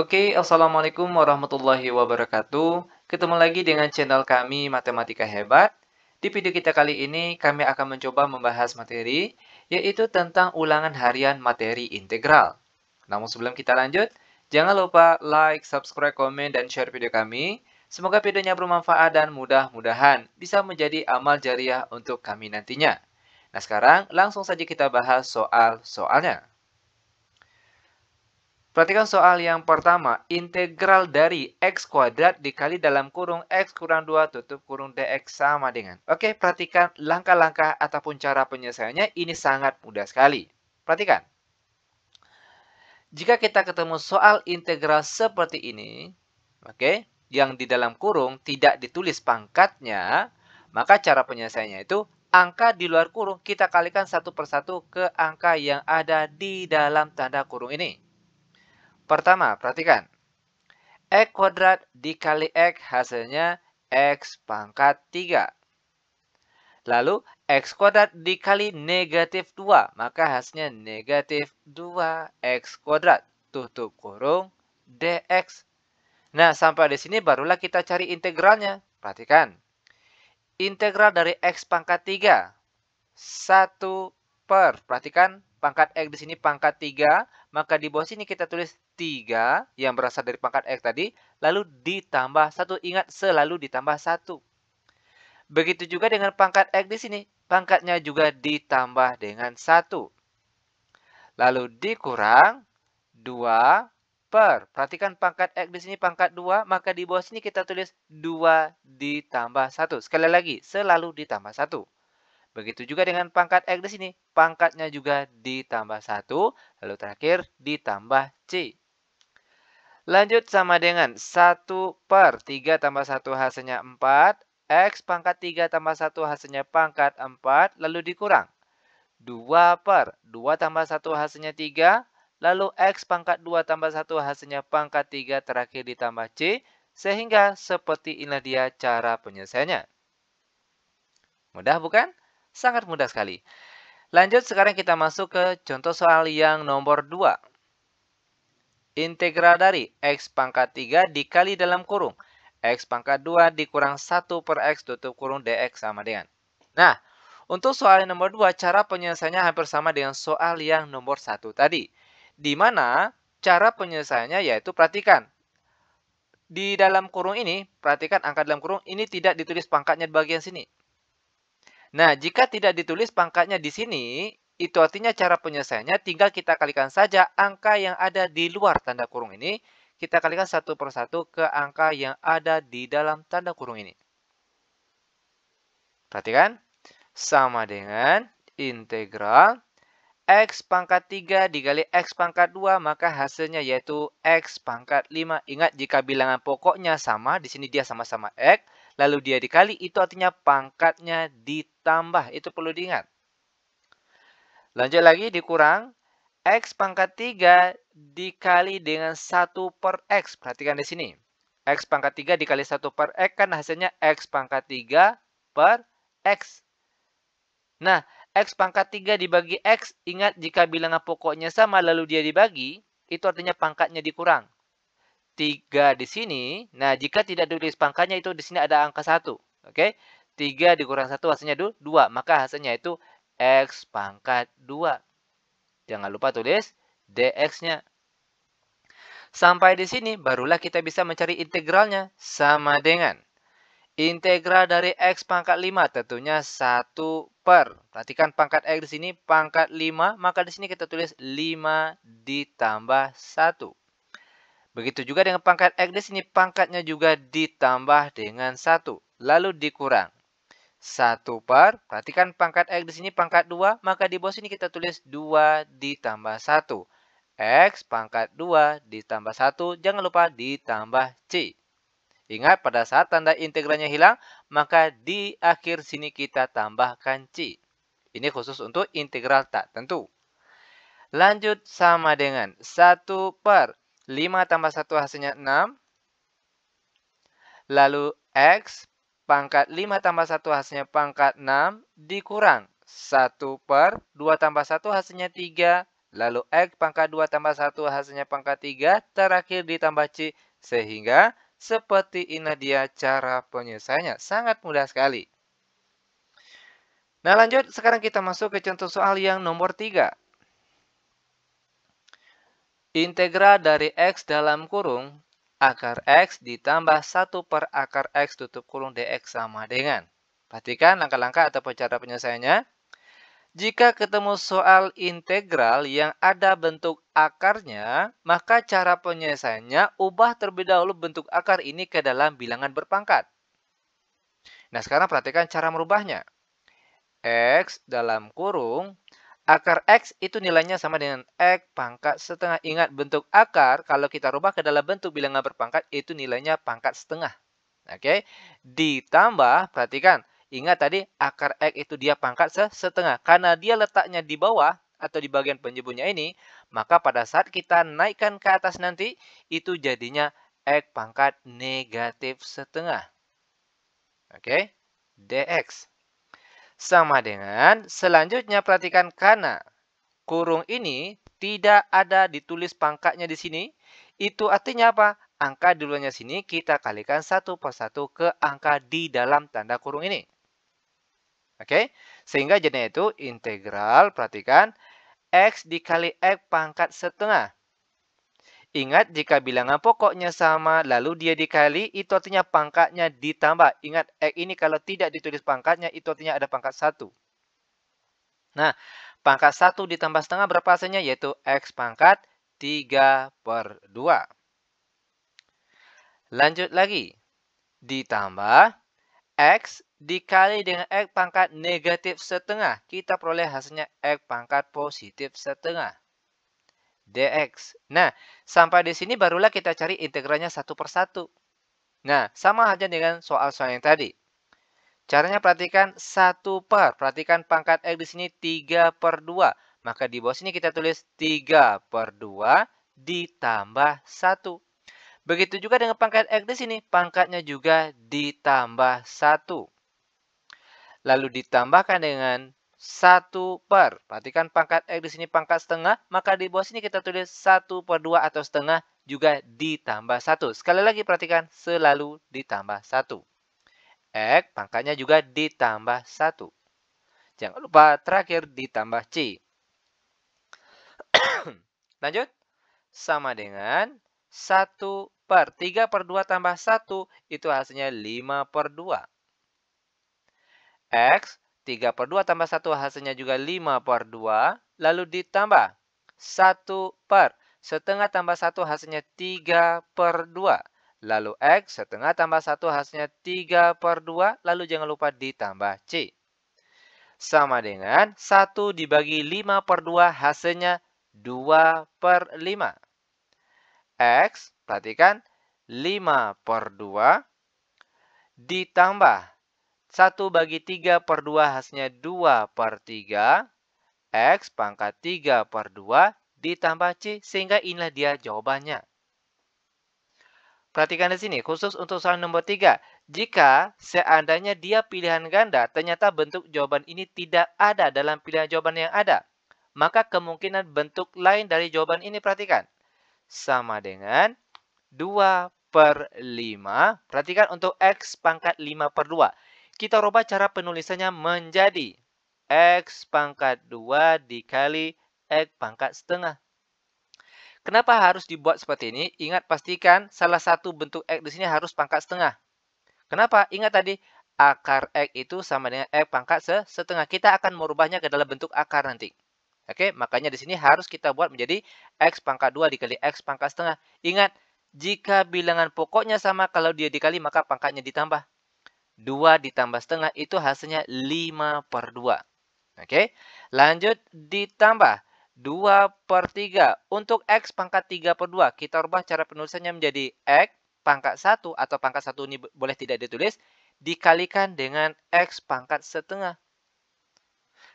Oke, Assalamualaikum warahmatullahi wabarakatuh. Ketemu lagi dengan channel kami Matematika Hebat. Di video kita kali ini, kami akan mencoba membahas materi, yaitu tentang ulangan harian materi integral. Namun sebelum kita lanjut, jangan lupa like, subscribe, komen, dan share video kami. Semoga videonya bermanfaat dan mudah-mudahan bisa menjadi amal jariah untuk kami nantinya. Nah sekarang, langsung saja kita bahas soal-soalnya. Perhatikan soal yang pertama, integral dari x kuadrat dikali dalam kurung x kurang 2 tutup kurung dx sama dengan. Oke, perhatikan langkah-langkah ataupun cara penyelesaiannya, ini sangat mudah sekali. Perhatikan. Jika kita ketemu soal integral seperti ini, oke, yang di dalam kurung tidak ditulis pangkatnya, maka cara penyelesaiannya itu angka di luar kurung kita kalikan satu persatu ke angka yang ada di dalam tanda kurung ini. Pertama, perhatikan. X kuadrat dikali X hasilnya X pangkat 3. Lalu, X kuadrat dikali negatif 2. Maka hasilnya negatif 2X kuadrat. Tutup kurung dx. Nah, sampai di sini barulah kita cari integralnya. Perhatikan. Integral dari X pangkat 3. 1 per. Perhatikan, pangkat X di sini pangkat 3. Maka di bawah sini kita tulis 3 yang berasal dari pangkat X tadi. Lalu ditambah 1. Ingat, selalu ditambah 1. Begitu juga dengan pangkat X di sini. Pangkatnya juga ditambah dengan 1. Lalu dikurang 2 per. Perhatikan pangkat X di sini pangkat 2. Maka di bawah sini kita tulis 2 ditambah 1. Sekali lagi, selalu ditambah 1. Begitu juga dengan pangkat X di sini. Pangkatnya juga ditambah 1. Lalu terakhir ditambah C. Lanjut sama dengan 1 per 3 tambah 1 hasilnya 4. X pangkat 3 tambah 1 hasilnya pangkat 4. Lalu dikurang. 2 per 2 tambah 1 hasilnya 3. Lalu X pangkat 2 tambah 1 hasilnya pangkat 3. Terakhir ditambah C. Sehingga seperti inilah dia cara penyelesaiannya. Mudah bukan? Sangat mudah sekali. Lanjut, sekarang kita masuk ke contoh soal yang nomor 2. Integral dari X pangkat 3 dikali dalam kurung X pangkat 2 dikurang 1 per X tutup kurung dx sama dengan. Nah, untuk soal yang nomor 2, cara penyelesaiannya hampir sama dengan soal yang nomor 1 tadi. Di mana cara penyelesaiannya yaitu perhatikan. Di dalam kurung ini, perhatikan angka dalam kurung ini tidak ditulis pangkatnya di bagian sini. Nah, jika tidak ditulis pangkatnya di sini, itu artinya cara penyelesaiannya tinggal kita kalikan saja angka yang ada di luar tanda kurung ini. Kita kalikan satu persatu ke angka yang ada di dalam tanda kurung ini. Perhatikan. Sama dengan integral X pangkat 3 dikali X pangkat 2, maka hasilnya yaitu X pangkat 5. Ingat, jika bilangan pokoknya sama, di sini dia sama-sama X, lalu dia dikali, itu artinya pangkatnya ditambah. Itu perlu diingat. Lanjut lagi, dikurang. X pangkat 3 dikali dengan 1 per X. Perhatikan di sini. X pangkat 3 dikali 1 per X, kan hasilnya X pangkat 3 per X. Nah, X pangkat 3 dibagi X, ingat jika bilangan pokoknya sama lalu dia dibagi, itu artinya pangkatnya dikurang. 3 di sini, nah jika tidak ditulis pangkatnya itu di sini ada angka 1. Oke, 3 dikurang 1 hasilnya 2, maka hasilnya itu X pangkat 2. Jangan lupa tulis dx-nya. Sampai di sini, barulah kita bisa mencari integralnya. Sama dengan integral dari X pangkat 5 tentunya 1 per. Perhatikan pangkat X di sini pangkat 5, maka di sini kita tulis 5 ditambah 1. Begitu juga dengan pangkat X di sini pangkatnya juga ditambah dengan 1. Lalu dikurang. 1 per, perhatikan pangkat X di sini pangkat 2, maka di bawah sini kita tulis 2 ditambah 1. X pangkat 2 ditambah 1, jangan lupa ditambah C. Ingat, pada saat tanda integralnya hilang, maka di akhir sini kita tambahkan C. Ini khusus untuk integral tak tentu. Lanjut sama dengan 1 per 5 tambah 1 hasilnya 6. Lalu X pangkat 5 tambah 1 hasilnya pangkat 6 dikurang 1 per 2 tambah 1 hasilnya 3. lalu X pangkat 2 tambah 1 hasilnya pangkat 3, terakhir ditambah C. Sehingga seperti ini dia cara penyelesaiannya. Sangat mudah sekali. Nah, lanjut. Sekarang kita masuk ke contoh soal yang nomor 3. Integral dari X dalam kurung akar X ditambah 1 per akar X tutup kurung dx sama dengan. Perhatikan langkah-langkah atau cara penyelesaiannya. Jika ketemu soal integral yang ada bentuk akarnya, maka cara penyelesaiannya ubah terlebih dahulu bentuk akar ini ke dalam bilangan berpangkat. Nah, sekarang perhatikan cara merubahnya. X dalam kurung, akar X itu nilainya sama dengan X pangkat setengah. Ingat, bentuk akar kalau kita rubah ke dalam bentuk bilangan berpangkat itu nilainya pangkat setengah. Oke, ditambah, perhatikan. Ingat tadi akar X itu dia pangkat setengah. Karena dia letaknya di bawah atau di bagian penyebutnya ini, maka pada saat kita naikkan ke atas nanti, itu jadinya X pangkat negatif setengah. Oke, dx. Sama dengan, selanjutnya perhatikan karena kurung ini tidak ada ditulis pangkatnya di sini, itu artinya apa? Angka di luarnya sini kita kalikan satu per satu ke angka di dalam tanda kurung ini. Oke, sehingga jadinya itu integral, perhatikan, X dikali X pangkat setengah. Ingat, jika bilangan pokoknya sama, lalu dia dikali, itu artinya pangkatnya ditambah. Ingat, X ini kalau tidak ditulis pangkatnya, itu artinya ada pangkat 1. Nah, pangkat 1 ditambah setengah berapa hasilnya? Yaitu X pangkat 3 per 2. Lanjut lagi. Ditambah X dikali dengan X pangkat negatif setengah. Kita peroleh hasilnya X pangkat positif setengah. dx. Nah, sampai di sini barulah kita cari integralnya satu per satu. Nah, sama aja dengan soal-soal yang tadi. Caranya perhatikan 1 per. Perhatikan pangkat X di sini 3 per 2. Maka di bawah sini kita tulis 3 per 2 ditambah 1. Begitu juga dengan pangkat X di sini. Pangkatnya juga ditambah 1. Lalu ditambahkan dengan 1 per. Perhatikan pangkat X di sini pangkat setengah. Maka di bawah sini kita tulis 1 per 2 atau setengah juga ditambah 1. Sekali lagi perhatikan selalu ditambah 1. X pangkatnya juga ditambah 1. Jangan lupa terakhir ditambah C. Lanjut. Sama dengan 1 per 3 per 2 tambah 1. Itu hasilnya 5 per 2. X 3 per 2 tambah 1 hasilnya juga 5 per 2. Lalu ditambah 1 per setengah tambah 1 hasilnya 3 per 2. Lalu X setengah tambah 1 hasilnya 3 per 2. Lalu jangan lupa ditambah C. Sama dengan 1 dibagi 5 per 2 hasilnya 2 per 5. X, perhatikan, 5 per 2 ditambah 1 bagi 3 per 2 hasilnya 2 per 3. X pangkat 3 per 2 ditambah C. Sehingga inilah dia jawabannya. Perhatikan di sini, khusus untuk soal nomor 3. Jika seandainya dia pilihan ganda, ternyata bentuk jawaban ini tidak ada dalam pilihan jawaban yang ada. Maka kemungkinan bentuk lain dari jawaban ini, perhatikan. Sama dengan 2 per 5. Perhatikan untuk X pangkat 5 per 2. Kita rubah cara penulisannya menjadi X pangkat 2 dikali X pangkat setengah. Kenapa harus dibuat seperti ini? Ingat, pastikan salah satu bentuk X di sini harus pangkat setengah. Kenapa? Ingat tadi, akar X itu sama dengan X pangkat setengah. Kita akan merubahnya ke dalam bentuk akar nanti. Oke, makanya di sini harus kita buat menjadi X pangkat 2 dikali X pangkat setengah. Ingat, jika bilangan pokoknya sama, kalau dia dikali maka pangkatnya ditambah. 2 ditambah setengah itu hasilnya 5 per 2. Oke, lanjut ditambah 2 per 3. Untuk X pangkat 3 per 2, kita rubah cara penulisannya menjadi X pangkat 1 atau pangkat 1 ini boleh tidak ditulis, dikalikan dengan X pangkat setengah.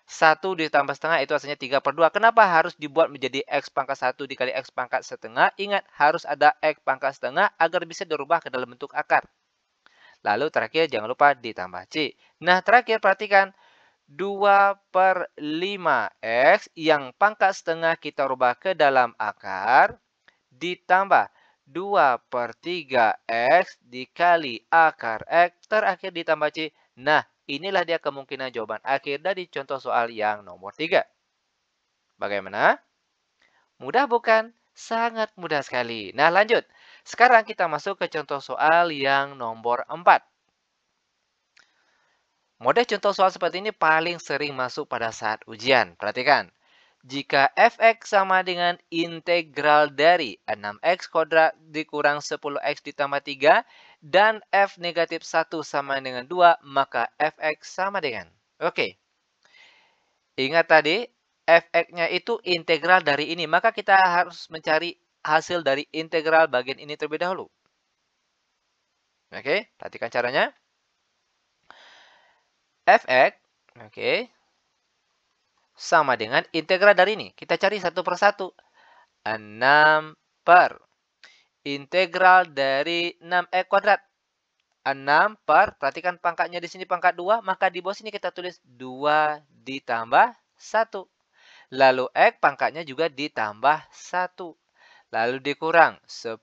1 ditambah setengah itu hasilnya 3 per 2. Kenapa harus dibuat menjadi X pangkat 1 dikali X pangkat setengah? Ingat, harus ada X pangkat setengah agar bisa dirubah ke dalam bentuk akar. Lalu terakhir jangan lupa ditambah C. Nah, terakhir perhatikan. 2 per 5x yang pangkat setengah kita rubah ke dalam akar, ditambah 2 per 3x dikali akar x, terakhir ditambah C. Nah, inilah dia kemungkinan jawaban akhir dari contoh soal yang nomor 3. Bagaimana? Mudah bukan? Sangat mudah sekali. Nah, lanjut. Sekarang kita masuk ke contoh soal yang nomor 4. Model contoh soal seperti ini paling sering masuk pada saat ujian. Perhatikan. Jika fx sama dengan integral dari 6x kuadrat dikurang 10x ditambah 3 dan f negatif 1 sama dengan 2, maka fx sama dengan. Oke. Ingat tadi, fx-nya itu integral dari ini. Maka kita harus mencari hasil dari integral bagian ini terlebih dahulu. Oke, perhatikan caranya. Fx, oke, sama dengan integral dari ini. Kita cari satu per satu. 6 per integral dari 6x kuadrat. 6 per, perhatikan pangkatnya di sini pangkat 2, maka di bawah sini kita tulis 2 ditambah 1. Lalu x pangkatnya juga ditambah 1. Lalu dikurang 10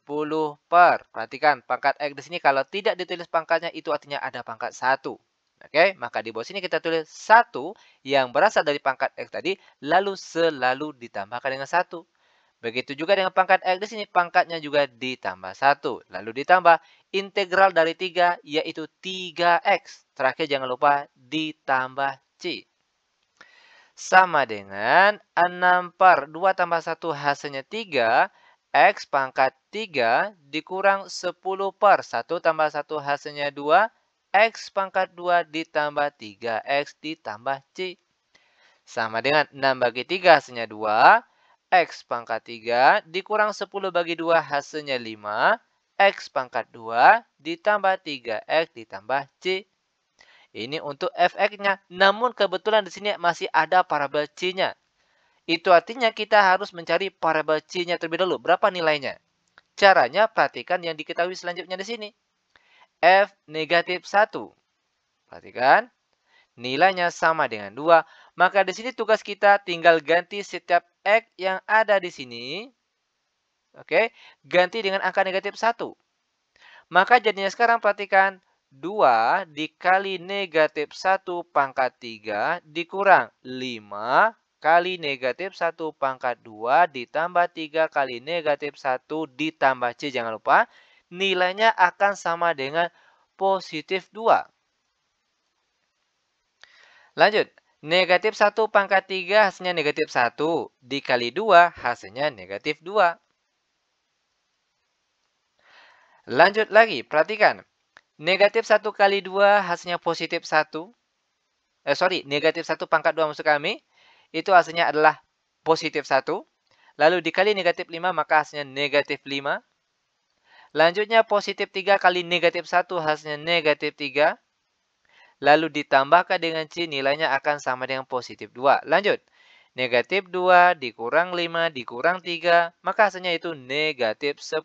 per, perhatikan pangkat x di sini kalau tidak ditulis pangkatnya itu artinya ada pangkat 1. Oke, maka di bawah sini kita tulis 1 yang berasal dari pangkat x tadi, lalu selalu ditambahkan dengan 1. Begitu juga dengan pangkat x di sini, pangkatnya juga ditambah 1. Lalu ditambah integral dari 3, yaitu 3x. Terakhir jangan lupa ditambah C. Sama dengan 6 per 2 tambah 1 hasilnya 3. X pangkat 3 dikurang 10 per 1 tambah 1 hasilnya 2. X pangkat 2 ditambah 3X ditambah C. Sama dengan 6 bagi 3 hasilnya 2. X pangkat 3 dikurang 10 bagi 2 hasilnya 5. X pangkat 2 ditambah 3X ditambah C. Ini untuk fx-nya. Namun kebetulan di sini masih ada parabel C-nya. Itu artinya kita harus mencari parabel C-nya terlebih dahulu. Berapa nilainya? Caranya perhatikan yang diketahui selanjutnya di sini. F negatif 1. Perhatikan. Nilainya sama dengan 2. Maka di sini tugas kita tinggal ganti setiap X yang ada di sini. Oke. Ganti dengan angka negatif 1. Maka jadinya sekarang perhatikan. 2 dikali negatif 1 pangkat 3 dikurang 5 kali negatif 1 pangkat 2 ditambah 3 kali negatif 1 ditambah C. Jangan lupa. Nilainya akan sama dengan positif 2. Lanjut. Negatif 1 pangkat 3 hasilnya negatif 1. Dikali 2 hasilnya negatif 2. Lanjut lagi. Perhatikan. Negatif 1 kali 2 hasilnya positif 1. Negatif 1 pangkat 2 maksud kami. Itu hasilnya adalah positif 1. Lalu dikali negatif 5 maka hasilnya negatif 5. Lanjutnya positif 3 kali negatif 1 hasilnya negatif 3. Lalu ditambahkan dengan C nilainya akan sama dengan positif 2. Lanjut. Negatif 2 dikurang 5 dikurang 3. Maka hasilnya itu negatif 10.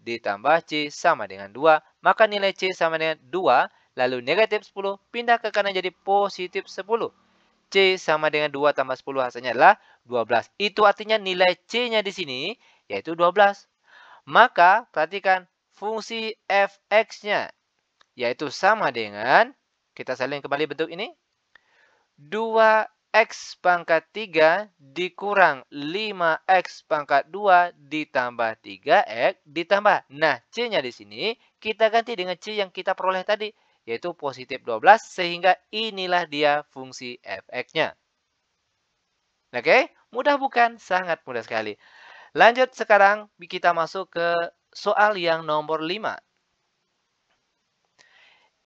Ditambah C sama dengan 2. Maka nilai C sama dengan 2. Lalu negatif 10 pindah ke kanan jadi positif 10. C sama dengan 2 tambah 10 hasilnya adalah 12. Itu artinya nilai C-nya di sini yaitu 12. Maka perhatikan fungsi fx-nya yaitu sama dengan, kita salin kembali bentuk ini, 2x pangkat 3 dikurang 5x pangkat 2 ditambah 3x ditambah. Nah, C-nya di sini kita ganti dengan C yang kita peroleh tadi, yaitu positif 12, sehingga inilah dia fungsi fx-nya. Oke, mudah bukan? Sangat mudah sekali. Lanjut sekarang kita masuk ke soal yang nomor 5.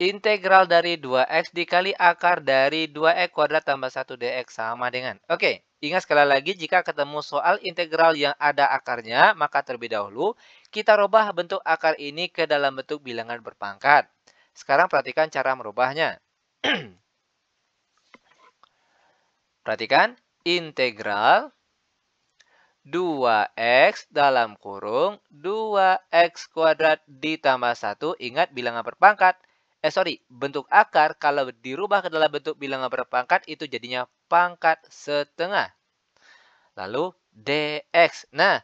Integral dari 2x dikali akar dari 2x kuadrat tambah 1 dx sama dengan. Oke, ingat sekali lagi jika ketemu soal integral yang ada akarnya, maka terlebih dahulu kita rubah bentuk akar ini ke dalam bentuk bilangan berpangkat. Sekarang perhatikan cara merubahnya. Perhatikan, integral 2x dalam kurung 2x kuadrat ditambah 1. Ingat bilangan berpangkat. bentuk akar kalau dirubah ke dalam bentuk bilangan berpangkat itu jadinya pangkat setengah. Lalu dx. Nah,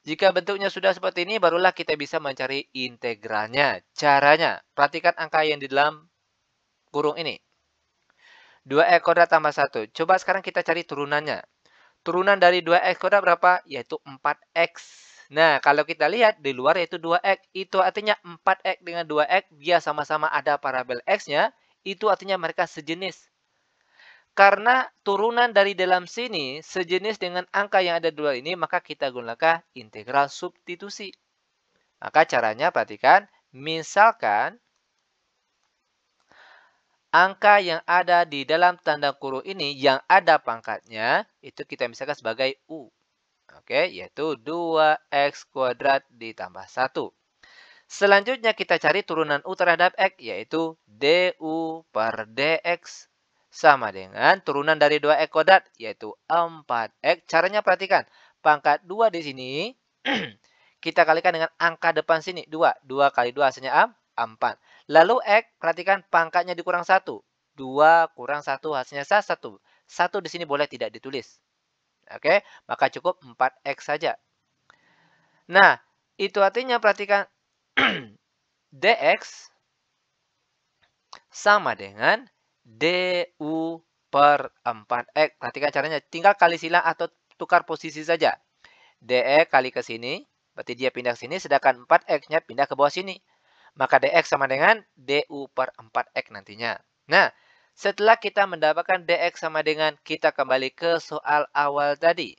jika bentuknya sudah seperti ini, barulah kita bisa mencari integralnya. Caranya, perhatikan angka yang di dalam kurung ini. 2x kuadrat tambah 1. Coba sekarang kita cari turunannya. Turunan dari 2x kuadrat berapa? Yaitu 4x. Nah, kalau kita lihat di luar yaitu 2x. Itu artinya 4x dengan 2x, dia sama-sama ada parabel x-nya. Itu artinya mereka sejenis. Karena turunan dari dalam sini sejenis dengan angka yang ada di luar ini, maka kita gunakan integral substitusi. Maka caranya perhatikan, misalkan angka yang ada di dalam tanda kurung ini yang ada pangkatnya, itu kita misalkan sebagai U. Oke, yaitu 2x kuadrat ditambah 1. Selanjutnya kita cari turunan U terhadap X, yaitu du per dx. Sama dengan turunan dari 2x kuadrat, yaitu 4x. Caranya perhatikan, pangkat 2 di sini, kita kalikan dengan angka depan sini, 2. 2 kali 2 hasilnya 4. Lalu X, perhatikan pangkatnya dikurang 1. 2 kurang 1 hasilnya 1. 1 di sini boleh tidak ditulis. Oke, maka cukup 4x saja. Nah, itu artinya perhatikan dx sama dengan du per 4x. Perhatikan caranya, tinggal kali silang atau tukar posisi saja. dx kali ke sini, berarti dia pindah ke sini, sedangkan 4x-nya pindah ke bawah sini. Maka dx sama dengan du per 4x nantinya. Nah, setelah kita mendapatkan dx sama dengan, kita kembali ke soal awal tadi.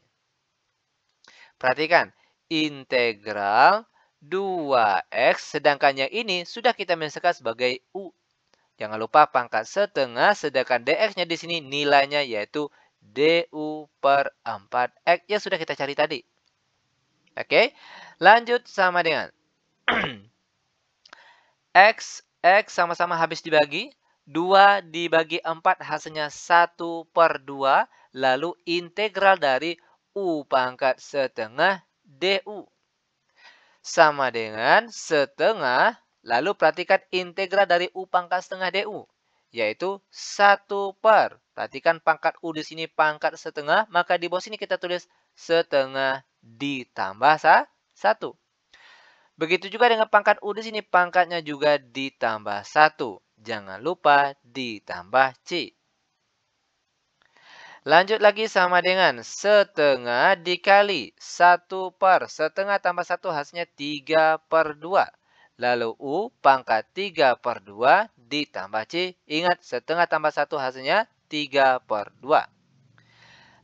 Perhatikan, integral 2x, sedangkan yang ini sudah kita misalkan sebagai u. Jangan lupa pangkat setengah, sedangkan dx-nya di sini nilainya yaitu du per 4x yang sudah kita cari tadi. Oke, lanjut sama dengan x sama-sama habis dibagi. 2 dibagi 4 hasilnya 1 per 2. Lalu integral dari u pangkat setengah du. Sama dengan setengah. Lalu perhatikan integral dari u pangkat setengah du. Yaitu 1 per. Perhatikan pangkat u di sini pangkat setengah. Maka di bawah sini kita tulis setengah ditambah 1. Begitu juga dengan pangkat U di sini, pangkatnya juga ditambah 1. Jangan lupa ditambah C. Lanjut lagi sama dengan setengah dikali 1 per. Setengah tambah 1 hasilnya 3 per 2. Lalu U pangkat 3 per 2 ditambah C. Ingat, setengah tambah 1 hasilnya 3 per 2.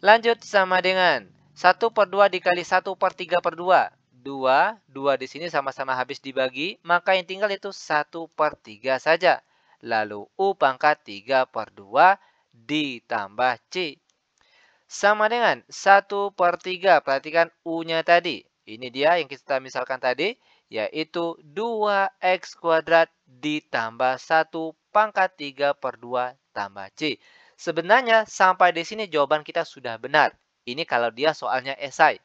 Lanjut sama dengan 1 per 2 dikali 1 per 3 per 2. 2 di sini sama-sama habis dibagi, maka yang tinggal itu 1 per 3 saja. Lalu U pangkat 3 per 2 ditambah C. Sama dengan 1 per 3, perhatikan U-nya tadi. Ini dia yang kita misalkan tadi, yaitu 2x kuadrat ditambah 1 pangkat 3 per 2 tambah C. Sebenarnya sampai di sini jawaban kita sudah benar. Ini kalau dia soalnya esai.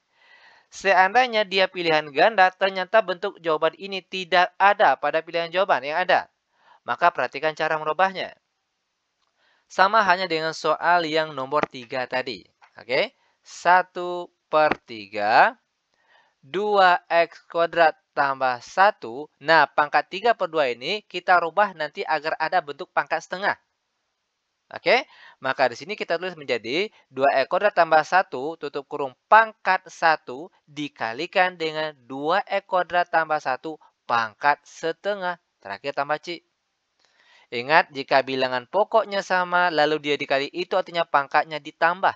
Seandainya dia pilihan ganda, ternyata bentuk jawaban ini tidak ada pada pilihan jawaban yang ada. Maka perhatikan cara merubahnya. Sama hanya dengan soal yang nomor 3 tadi. Oke, 1 per 3, 2x kuadrat tambah 1. Nah, pangkat 3 per 2 ini kita rubah nanti agar ada bentuk pangkat setengah. Oke, maka di sini kita tulis menjadi 2x kuadrat tambah 1 tutup kurung pangkat 1 dikalikan dengan 2x kuadrat tambah 1 pangkat setengah. Terakhir tambah C. Ingat, jika bilangan pokoknya sama lalu dia dikali itu artinya pangkatnya ditambah.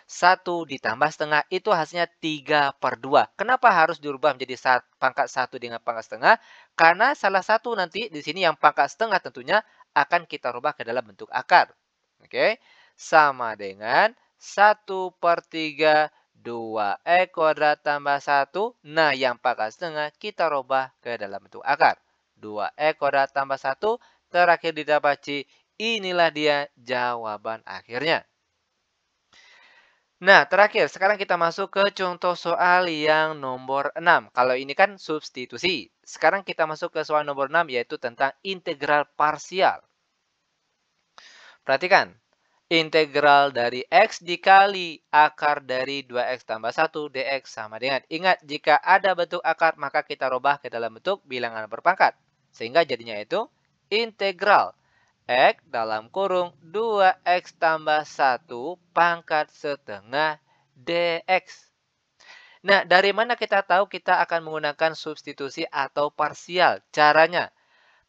1 ditambah setengah itu hasilnya 3 per 2. Kenapa harus dirubah menjadi pangkat 1 dengan pangkat setengah? Karena salah satu nanti di sini yang pangkat setengah tentunya akan kita rubah ke dalam bentuk akar. Oke, sama dengan 1 per 3 2x kuadrat tambah 1. Nah, yang pangkat setengah kita rubah ke dalam bentuk akar. 2x kuadrat tambah 1 terakhir didapat C. Inilah dia jawaban akhirnya. Nah, terakhir, sekarang kita masuk ke contoh soal yang nomor 6. Kalau ini kan substitusi. Sekarang kita masuk ke soal nomor 6, yaitu tentang integral parsial. Perhatikan, integral dari X dikali akar dari 2X tambah 1 dx sama dengan. Ingat, jika ada bentuk akar, maka kita rubah ke dalam bentuk bilangan berpangkat. Sehingga jadinya itu integral X dalam kurung 2X tambah 1 pangkat setengah dx. Nah, dari mana kita tahu kita akan menggunakan substitusi atau parsial? Caranya,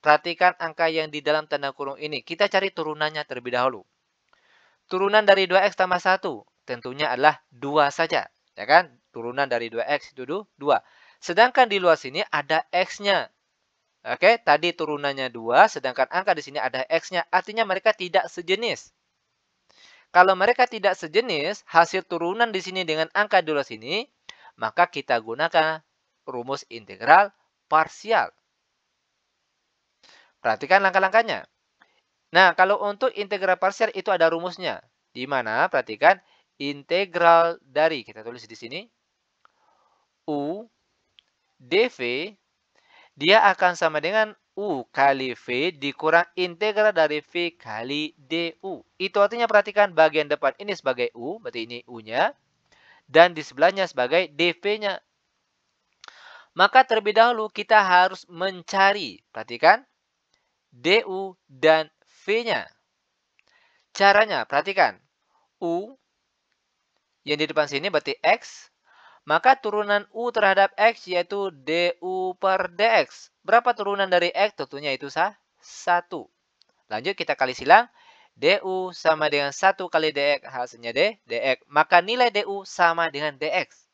perhatikan angka yang di dalam tanda kurung ini. Kita cari turunannya terlebih dahulu. Turunan dari 2X tambah 1 tentunya adalah 2 saja. Ya kan? Turunan dari 2X itu 2. Sedangkan di luar sini ada X-nya. Oke, tadi turunannya 2, sedangkan angka di sini ada X-nya. Artinya mereka tidak sejenis. Kalau mereka tidak sejenis, hasil turunan di sini dengan angka di luar sini, maka kita gunakan rumus integral parsial. Perhatikan langkah-langkahnya. Nah, kalau untuk integral parsial itu ada rumusnya. Di mana, perhatikan, integral dari, kita tulis di sini, U dV, dia akan sama dengan U kali V dikurang integral dari V kali DU. Itu artinya perhatikan bagian depan ini sebagai U, berarti ini U-nya. Dan di sebelahnya sebagai DV-nya. Maka terlebih dahulu kita harus mencari, perhatikan, DU dan V-nya. Caranya, perhatikan, U yang di depan sini berarti X, maka turunan U terhadap X yaitu DU per DX. Berapa turunan dari X? Tentunya itu 1. Lanjut kita kali silang. DU sama dengan 1 kali DX, hasilnya DX. Maka nilai DU sama dengan DX.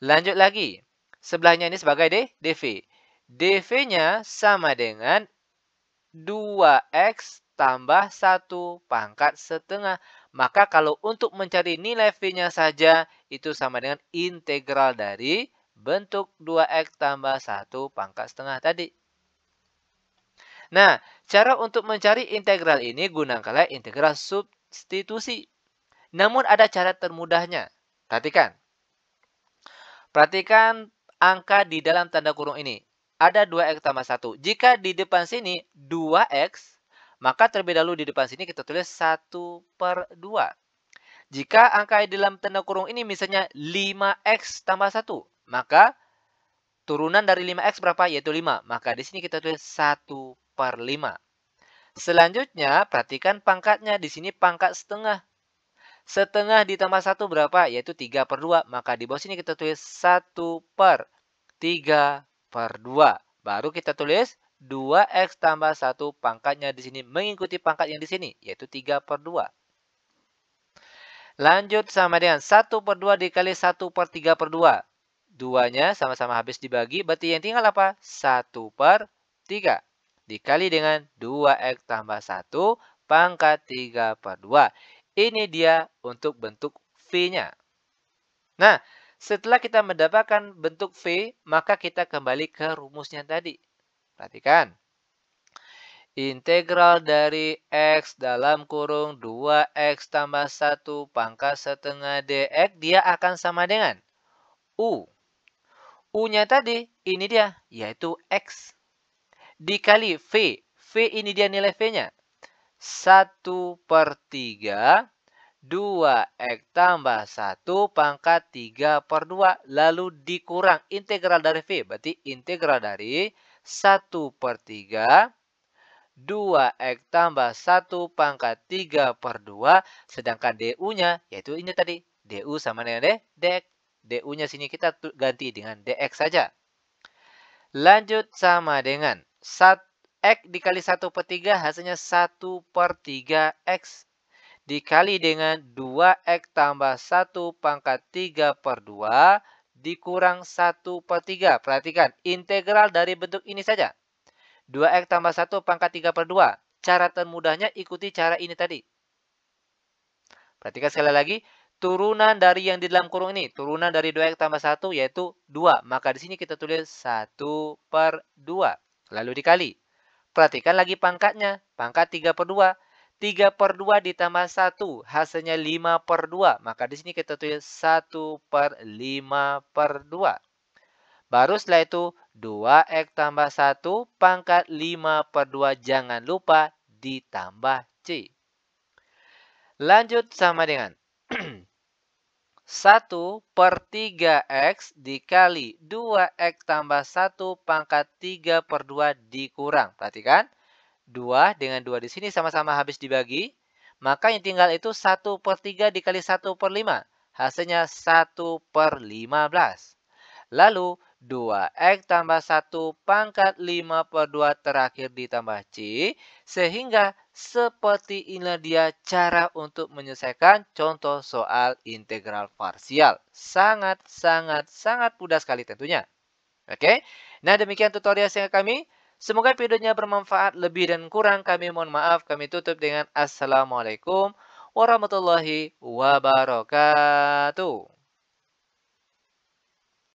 Lanjut lagi. Sebelahnya ini sebagai DV. DV-nya sama dengan 2X tambah 1 pangkat setengah. Maka kalau untuk mencari nilai V-nya saja, itu sama dengan integral dari bentuk 2X tambah 1 pangkat setengah tadi. Nah, cara untuk mencari integral ini gunakanlah integral substitusi. Namun ada cara termudahnya. Perhatikan. Perhatikan angka di dalam tanda kurung ini. Ada 2X tambah 1. Jika di depan sini 2X, maka terlebih dahulu di depan sini kita tulis 1 per 2. Jika angka di dalam tanda kurung ini misalnya 5X tambah 1, maka turunan dari 5X berapa? Yaitu 5. Maka di sini kita tulis 1 per 5. Selanjutnya, perhatikan pangkatnya. Di sini pangkat setengah. Setengah ditambah 1 berapa? Yaitu 3 per 2. Maka di bawah sini kita tulis 1 per 3 per 2. Baru kita tulis 2X tambah 1 pangkatnya di sini mengikuti pangkat yang di sini, yaitu 3 per 2. Lanjut sama dengan 1 per 2 dikali 1 per 3 per 2. Duanya sama-sama habis dibagi, berarti yang tinggal apa? 1 per 3. Dikali dengan 2X tambah 1 pangkat 3 per 2. Ini dia untuk bentuk V-nya. Nah, setelah kita mendapatkan bentuk V, maka kita kembali ke rumusnya tadi. Perhatikan. Integral dari X dalam kurung 2X tambah 1 pangkat setengah dx, dia akan sama dengan U. U-nya tadi, ini dia, yaitu X. Dikali V. V ini dia nilai V-nya. 1 per 3 2X tambah 1 pangkat 3 per 2. Lalu dikurang integral dari V. Berarti integral dari 1 per 3. 2X tambah 1 pangkat 3 per 2. Sedangkan DU-nya yaitu ini tadi. DU sama dengan DX. DU-nya sini kita ganti dengan DX saja. Lanjut sama dengan X dikali 1 per 3 hasilnya 1 per 3X. Dikali dengan 2X tambah 1 pangkat 3 per 2 dikurang 1 per 3. Perhatikan, integral dari bentuk ini saja. 2X tambah 1 pangkat 3 per 2. Cara termudahnya ikuti cara ini tadi. Perhatikan sekali lagi, turunan dari yang di dalam kurung ini. Turunan dari 2X tambah 1 yaitu 2. Maka di sini kita tulis 1 per 2. Lalu dikali. Perhatikan lagi pangkatnya. Pangkat 3 per 2. 3/2 ditambah 1, hasilnya 5/2. Maka di sini kita tulis 1/5/2. Baru setelah itu 2X tambah 1 pangkat 5/2. Jangan lupa ditambah C. Lanjut sama dengan 1/3X dikali 2X tambah 1 pangkat 3/2 dikurang. Perhatikan, 2 dengan 2 di sini sama-sama habis dibagi. Maka yang tinggal itu 1/3 dikali 1/5. Hasilnya 1/15. Lalu 2X tambah 1 pangkat 5/2 terakhir ditambah C. Sehingga seperti inilah dia cara untuk menyelesaikan contoh soal integral parsial. Sangat mudah sekali tentunya. Oke, nah demikian tutorial singkat kami. Semoga videonya bermanfaat. Lebih dan kurang kami mohon maaf. Kami tutup dengan Assalamualaikum warahmatullahi wabarakatuh.